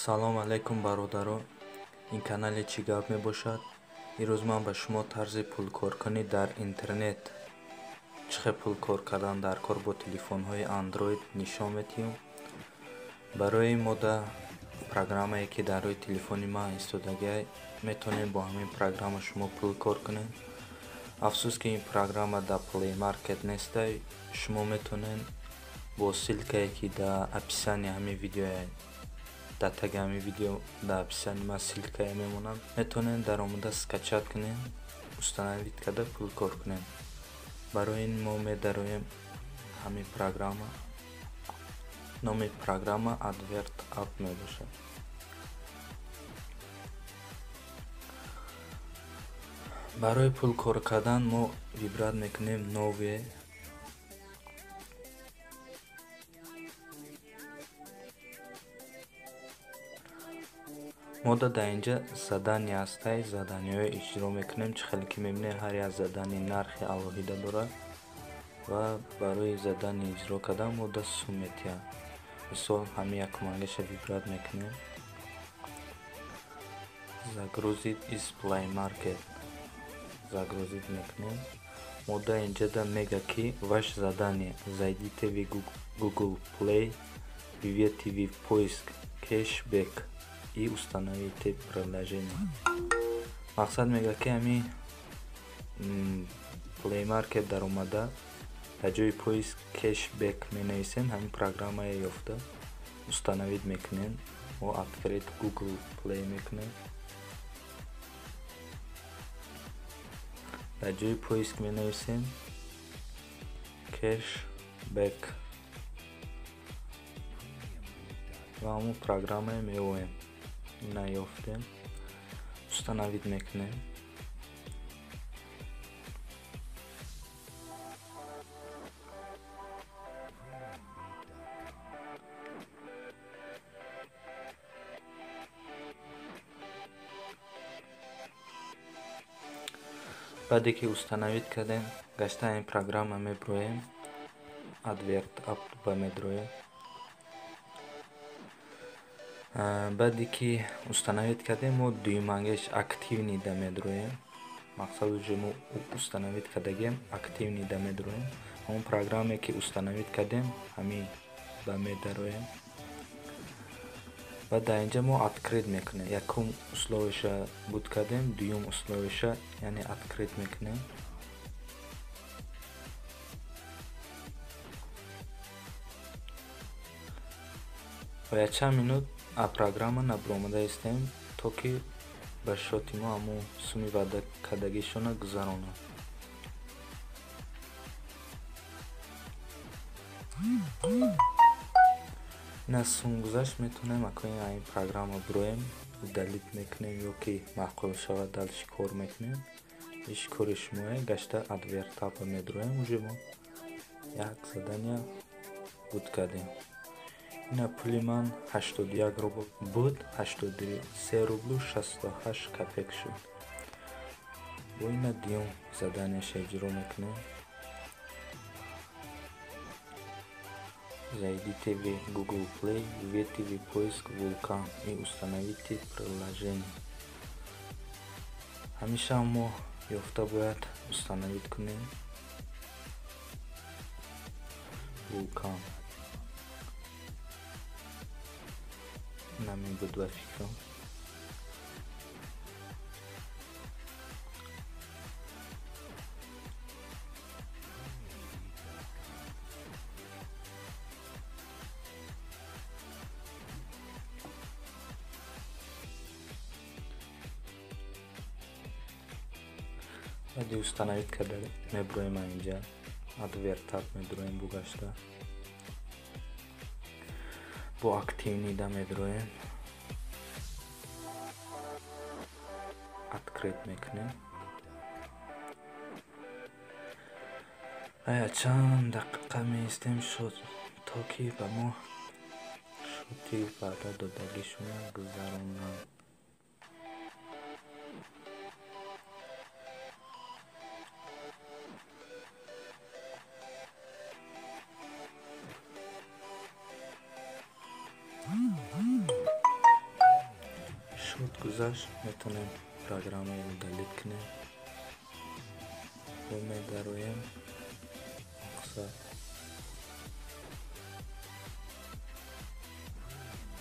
салом алайкум бародарон, ин канали чӣ гап мебошад. имрӯз ман ба шумо тарзи пулкоркунӣ дар интернет, чӣ хел пулкор кардан дар кор бо телефонҳои Android нишон медиҳам. Барои ин модда программае ки дар рӯи телефони ман истодаги метавонем бо ҳамин программа шумо пулкор кунед. Афсус ки ин программа дар Play Market нест. Шумо метавонед бо ссилкае ки дар описани ҳамин видео дар таги ҳамин видео дар описани ман ссилкае мемонад, метавонед дар омада скачат кунед, установид карда пулкор кунед. Барои ин мо медароем ҳамин программа. номи программа Advert App мебошад. барои пулкор кардан мо вибрат мекунем нове. мода дар инҷа задания ҳастай, заданиҳои иҷро мекунем. чӣ хеле ки мебинем ҳар як задани нархи алоҳида дорад ва барои задани иҷро кардан мода сум метиҳад. мисол ҳамин якумангиша вибрат мекунем. загрузид из Play Market загрузид мекунем. мода инҷада мега ки ваш задание, зайдите в Google Play, введите в поиск кэшбэк и установите приложение. мақсад мега ки ҳамин Play Market дар омада дар ҷои поиск кэшбэк менависем, ҳамин программае ёфта установид мекунем. мо открыть Google Play мекунем. дар ҷои поиск менависем кэшбэк ва ҳамон программае меоем. ина ёфтем, установид мекунем. баъде ки установид кардем, гашта ин программа мебироем. Advert App ба медироем. баъде ки установид кардем, мо дуюмангаш активни да медироем. мақсад уже мо установид кардагем активни да медироем. ҳамон программе ки установид кардем ҳамин ба медироем. ва дар инҷа мо открыть мекунем. якум условиша буд кардем, дуюм условиша яъне открыть мекунем. ва якчанд минут а программа набиромада истем, то ки ба шоти мо ҳамон суми ваъда кардагишона гузаронад. ин аз сум гузашт, метавонем акои ин программа бироем, далит мекунем ё ки маъқул шавад далш кор мекунем. иш кори шумоe. гашта Advert App медироем. уже мо як задания буд кардем. ина пули ман 81 рубл буд, 83 рублу 68 копек шуд. бо ина дуюм заданияша иҷро мекунем. зайдите в Google Play, введите в поиск Vulkan и установите приложение. ҳамеша мо ёфта бояд установид кунем Vulkan. намин буд ба фикрам. баъди установид карда мебироем инҷа Advert App медироем. бо гашта бо активни да медироем. открыть мекунем. ва якчанд дақиқа меистем шуд, то ки ба мо шоти ваъда додагишона гузаронанд. گذشت میتونیم پروگرام رو دلیت کنیم و میدرویم مقصد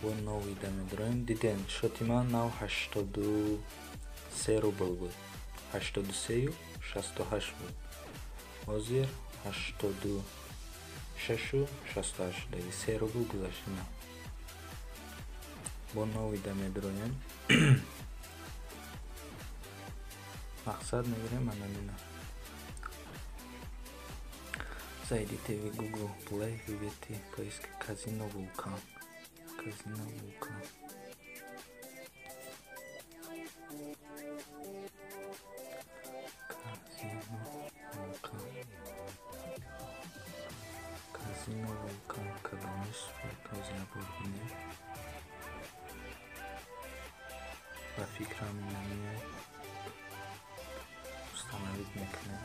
و نوی میدرویم. دیدین شدی من نو 83 روبل بود، 83 و 68 بود. حاضر 86 و 68 دیگه 3 روبل گذشت. نه با نوی میدرویم مقصد میگیریم. من نمیدونم зайдите в Google Play, введите поиск Казино Вулкан. Казино Вулкан. Казино Вулкан. Казино Вулкан. Кадамиш заборгине. Ба фикрам намиед. Установить мекунем.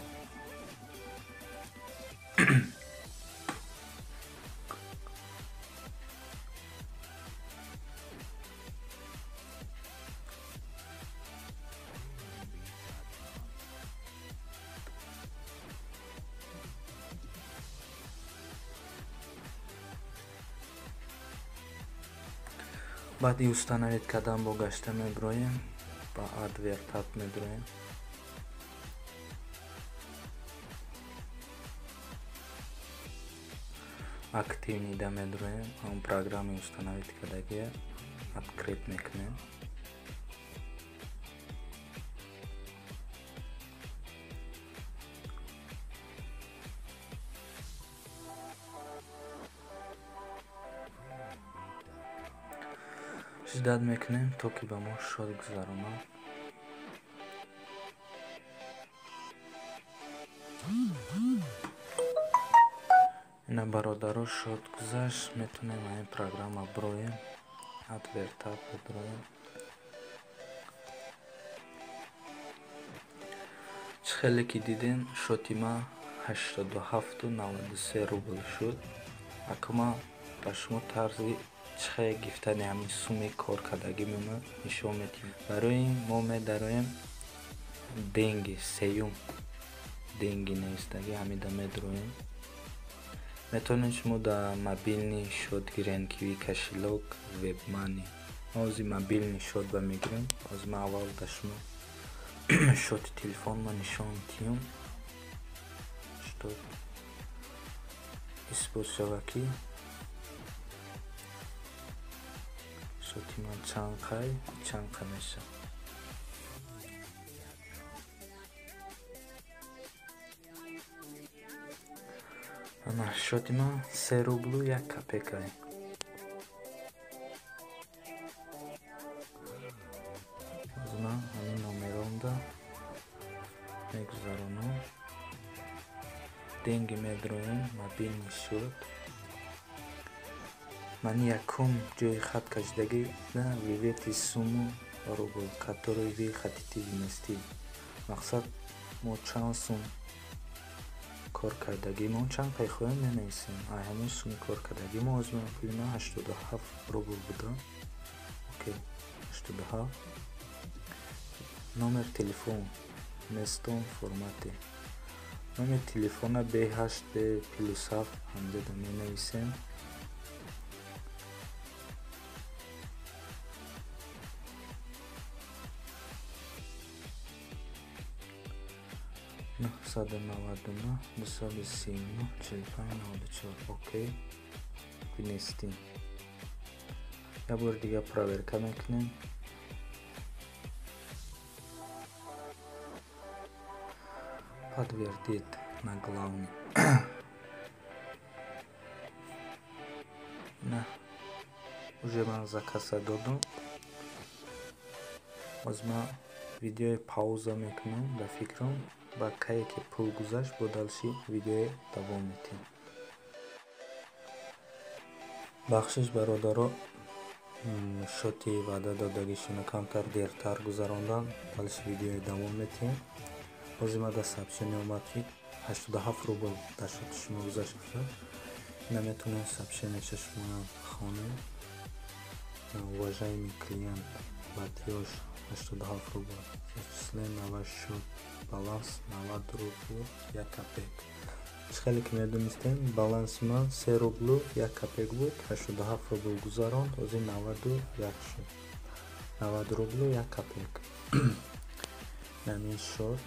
بعد установить кадам бо гашта меброем ба advertab меброем. активни да медроем. Он программе установить кадагия открыть мекунем. шиддат мекунем то ки ба мо шод гузаронад. ина бародаро шод гузашт. метунем ин программа броем advertab броем. чӣ хеле ки дидем шоти ма 87.93 рубл шуд. акума ба шумо тарзи чӣ хеле гифтани ҳамин суми коркардагӣ меомад нишон медиҳем. барои ин мо медароем денги сеюм денги неистагӣ ҳамида медроем. метавонед шумо дар мобилни шод гирен киви кошелек вебмани. мо ози мобилни шод ба мегирем. оз ма аввал да шумо шоти телефон ма нишон диҳам што исбот шава ки шоти ман чанд қай мешавад. ана шоти ман 3 рублу 1 копейка. аз ман ҳамин номеронда мегузаронам. денги медроем мобилни шуд. ман якум ҷои хат кашидагӣ на вивети суму рубл который ви хотите винести. мақсад мо чанд сум кор кардагӣ мо чанд пай хоҳем менависем. ай ҳамин суми кор кардагӣ мо аз ман пули ман 87 рубл буда. окей 87. номер телефон местон формате номер телефона b8 b +7 ҳамзада менависем. на 199 239 45 94. окей винестим. я бор дига проверка мекунем. подтвердить на главный. на уже ман заказа додам. аз ман видео пауза мекунам ба фикрам ба кае ки пул гузашт бо далши видео давом метем. бахшиш бародаро шоти ваъда додагишона камтар дертар гузарондан далши видео давом метем. бози ма да сообщение омад ки 87 рубл дар шоти шумо гузашт шуд. ина метонем сообщениеша шумо хонем. уважаемый клиент платеж 87 рубл. За числе 96 баланс 90 рублу 1 копейк. خیلی که میدونستیم بالانس من 3 روبل و 1 کپیک بود. 87 روبل گذراند از این 91 شد. 90 روبل و 1 کپیک. نمی شد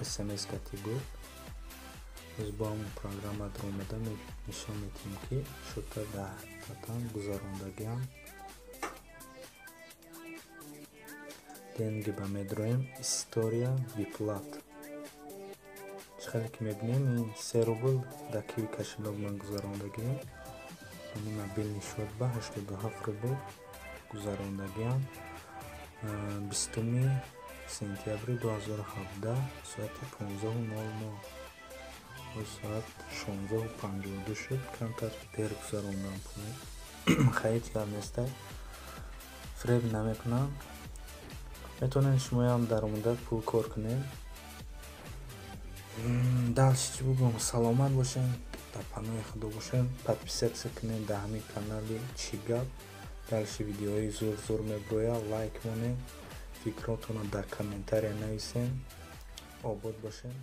SMS کتی بود. از با همون پروگرام در اومده نشان میتیم که شده در حقیقتا گذراندگی هم деньги ба медроем история виплат. خیلی که میبینیم این 3 روبل در کیوی کشیلوگ من گذراندگیم. این مبیل نشود به 87 روبل گذراندگیم. 20 سپتامبر 2017 ساعت 15:09 و ساعت 16:52 شد. کمتر دیر گذراندم پول. خیلی کار نیسته. فریب نمیکنم. میتونین شما هم در مدت پول کار کنین. دلش چی بگم سلامت باشین، در پناه خدا باشین. подписаться کنین در همین کانال چیگاب. دلش ویدیوهای زور میبرویا لایک مونین. فکراتون در کامنتاری نویسین. آباد باشین.